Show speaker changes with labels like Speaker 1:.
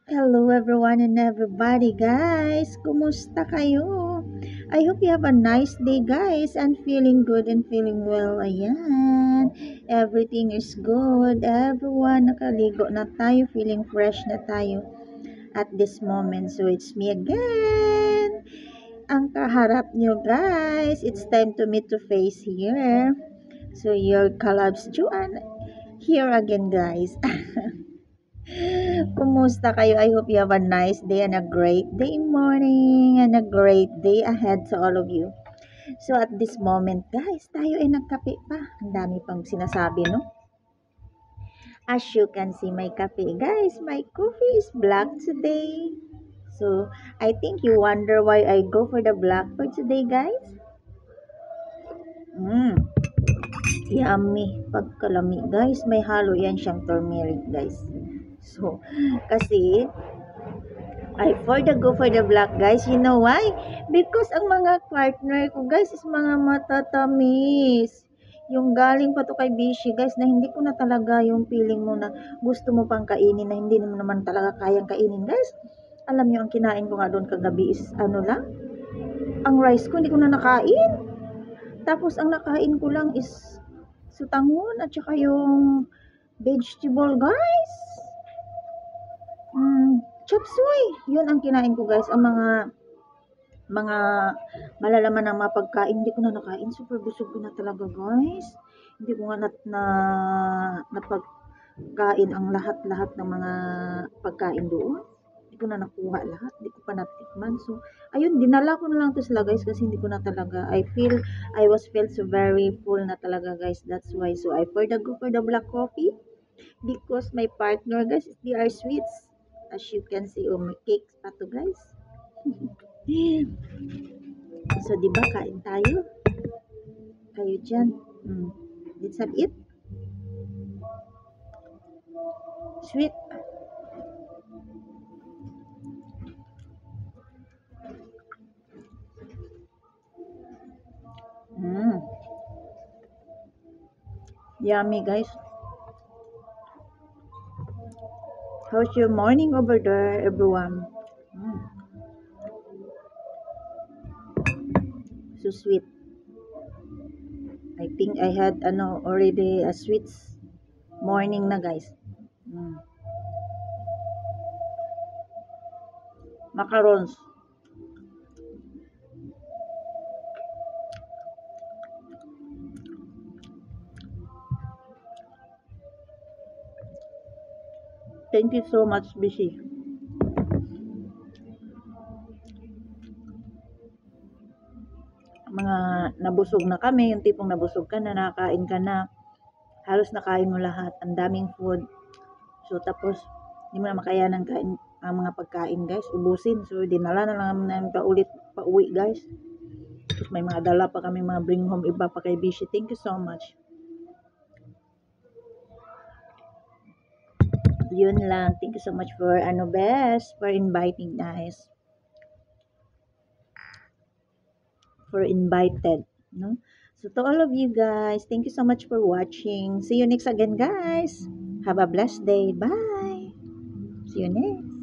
Speaker 1: Hello everyone and everybody guys. Kumusta kayo? I hope you have a nice day guys and feeling good and feeling well. Ayan. Everything is good. Everyone nakaligo na tayo. Feeling fresh na tayo at this moment. So it's me again. Ang kaharap nyo guys. It's time to meet to face here. So your collabs Juan here again guys. Kumusta kayo? I hope you have a nice day and a great day morning and a great day ahead to all of you. So at this moment guys, tayo ay nagkape pa. Ang dami pang sinasabi, no? As you can see my kape guys, my coffee is black today. So I think you wonder why I go for the black for today guys. Yummy. Pagkalami guys, may halo yan siyang turmeric guys. So, kasi go for the black guys. You know why? Because ang mga partner ko guys is mga matatamis. Yung galing pa to kay Bishi guys na hindi ko na talaga yung feeling mo na gusto mo pang kainin na hindi mo naman talaga kayang kainin guys. Alam niyo ang kinain ko nga doon kagabi is ano lang? Ang rice ko hindi ko na nakain. Tapos ang nakain ko lang is sutangon at saka yung vegetable guys. Chop suey. Yun ang kinain ko guys. Ang mga malalaman ng mga pagkain, hindi ko na nakain. Super busog ko na talaga guys. Hindi ko nga napagkain ang lahat-lahat ng mga pagkain doon. Hindi ko na nakuha lahat. Hindi ko pa natikman. So, ayun, dinala ko na lang to sila guys kasi hindi ko na talaga. I felt so very full na talaga guys. That's why. So, I go for the black coffee because my partner guys, they are sweets. As you can see, may cakes pa to guys. So, di ba, kain tayo? Kayo dyan. Let's have it. Sweet. Yummy, guys. How's your morning over there, everyone? So sweet. I think I had already a sweet morning na guys. Macarons. Thank you so much, Bishi. Mga nabusog na kami, yung tipong nabusog ka na, nakakain ka na, halos nakain mo lahat, ang daming food. So, tapos, hindi mo na makayanan kain ang mga pagkain, guys. Ubusin. So, dinala na lang namin pauwi, guys. Tapos, may mga dala pa kami, mga bring home iba pa kay Bishi. Thank you so much. Yun lang. Thank you so much for, for inviting, guys. For invited, no? So, to all of you guys, thank you so much for watching. See you next again, guys. Have a blessed day. Bye. See you next.